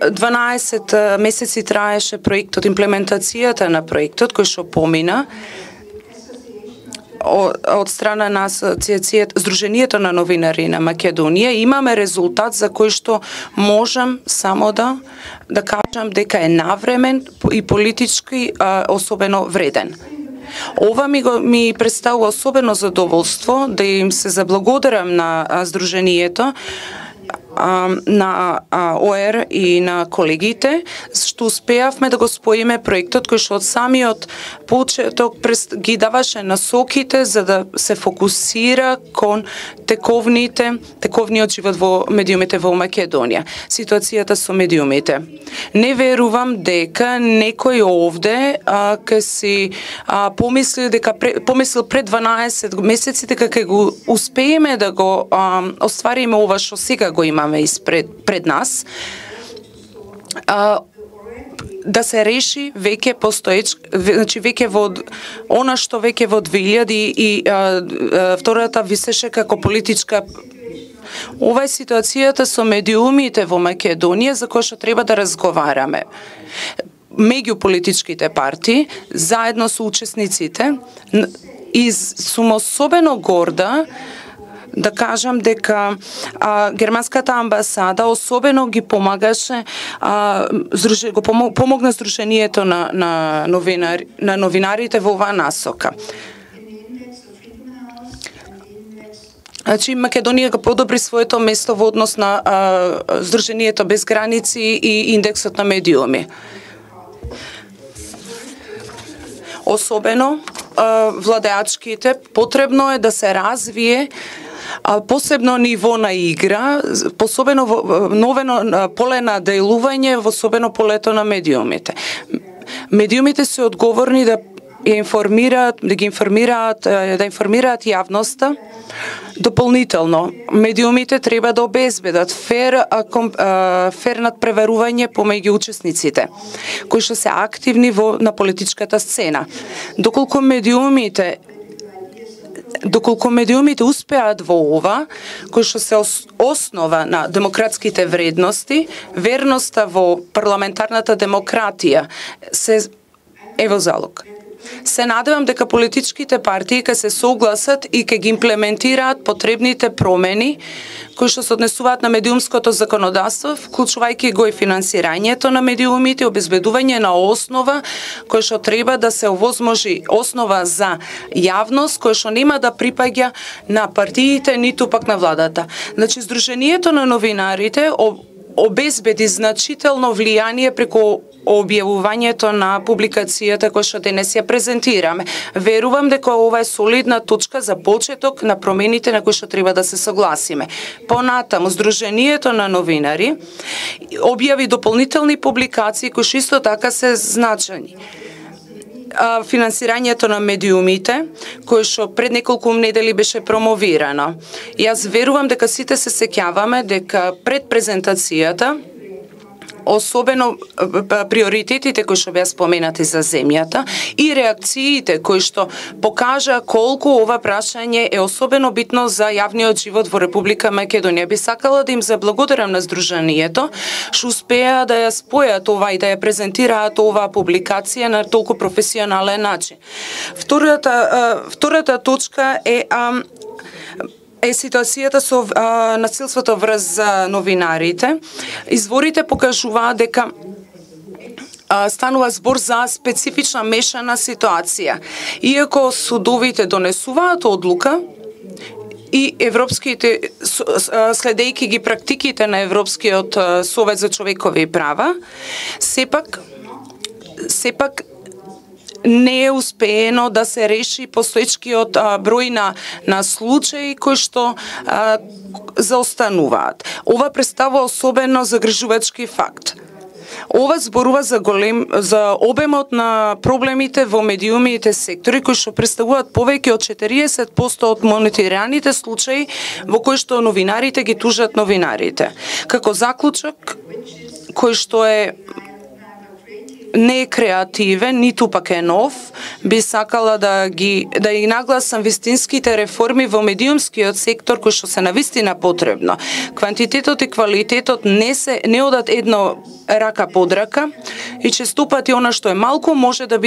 12 месеци траеше проектот, имплементацијата на проектот кој што помина од страна на Асоциацијата, Сдруженијето на новинари на Македонија. Имаме резултат за кој што можам само да кажам дека е навремен и политички особено вреден. Ова ми представува особено задоволство да им се заблагодарам на Сдруженијето, на ОЕР и на колегите, што успеавме да го споиме проектот кој што од самиот почеток ги даваше насоките за да се фокусира кон тековниот живот во медиумите во Македонија. Ситуацијата со медиумите. Не верувам дека некој овде ќе си помислил пред 12 месеци дека ќе го успееме да го оствариме ова што сега го имаме пред нас, да се реши веќе значи веќе во она што веќе во 2002 висеше како политичка. Ова е ситуацијата со медиумите во Македонија за која што треба да разговараме меѓу политичките партии, заедно со учесниците, и сум особено горда да кажам дека германската амбасада особено ги помагаше, помогна Сдруженијето на новинарите во оваа насока. Значи, Македонија го подобри своето место во однос на Сдруженијето без граници и индексот на медиуми. Особено владеачките потребно е да се развие посебно ниво на игра, посебно новено поле на делување, особено полето на медиумите. Медиумите се одговорни да информираат јавноста дополнително. Медиумите треба да обезбедат фер надпреварување помеѓу учесниците, кои што се активни на политичката сцена. Доколку медиумите успеат во ова, кој што се основа на демократските вредности, верноста во парламентарната демократија е во залог. Се надевам дека политичките партии ќе се согласат и ќе ги имплементираат потребните промени кои што се однесуваат на медиумското законодавство, вклучувајќи го и финансирањето на медиумите, обезбедување на основа кој што треба да се овозможи основа за јавност, кој што нема да припаѓа на партиите ниту пак на владата. Значи, Сдруженијето на новинарите обезбеди значително влијание преку објавувањето на публикацијата која што денес ја презентираме. Верувам дека ова е солидна точка за почеток на промените на кои што треба да се согласиме. Понатаму, Сдруженијето на новинари објави дополнителни публикации кои што исто така се значајни. Финансирањето на медиумите, кој што пред неколку недели беше промовирано. Јас верувам дека сите се сеќаваме дека пред презентацијата, особено приоритетите кои што беа споменати за земјата и реакциите кои што покажа колку ова прашање е особено битно за јавниот живот во Република Македонија. Би сакала да им заблагодарам на Сдруженијето што успеа да ја спојат ова и да ја презентираат оваа публикација на толку професионален начин. Втората точка е ситуацијата со насилството врз новинарите. Изворите покажуваат дека станува збор за специфична мешана ситуација. Иако судовите донесуваат одлука и европските, следејќи ги практиките на Европскиот совет за човекови права, сепак не е успеено да се реши постоечкиот број на случаи кои што заостануваат. Ова представува особено загрижувачки факт. Ова зборува за обемот на проблемите во медиумите сектори кои што представуваат повеќе од 40% од монитираните случаи во кои што новинарите ги тужат новинарите. Како заклучок кој што е не е креативен, ниту пак е нов, би сакала да ги нагласам вистинските реформи во медиумскиот сектор кои што се навистина потребно. Квантитетот и квалитетот не одат едно рака под рака и често пати она што е малку може да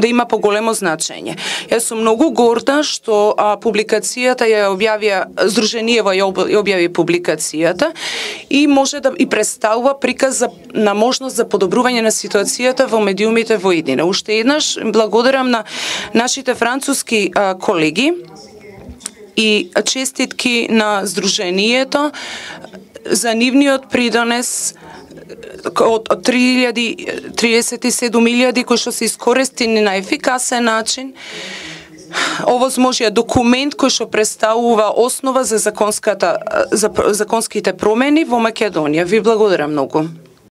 има поголемо значење. Јас сум многу горда што публикацијата ја објавија Здруженијево ја објави публикацијата и може да и представува приказ на можност за подобрување на ситуацијата во медиумите во иднина. Уште еднаш благодарам на нашите француски колеги и честитки на Здруженијето за нивниот придонес од 37.000 кои што се искористени на ефикасен начин. Овозможија документ кој што представува основа за законските промени во Македонија. Ви благодарам многу.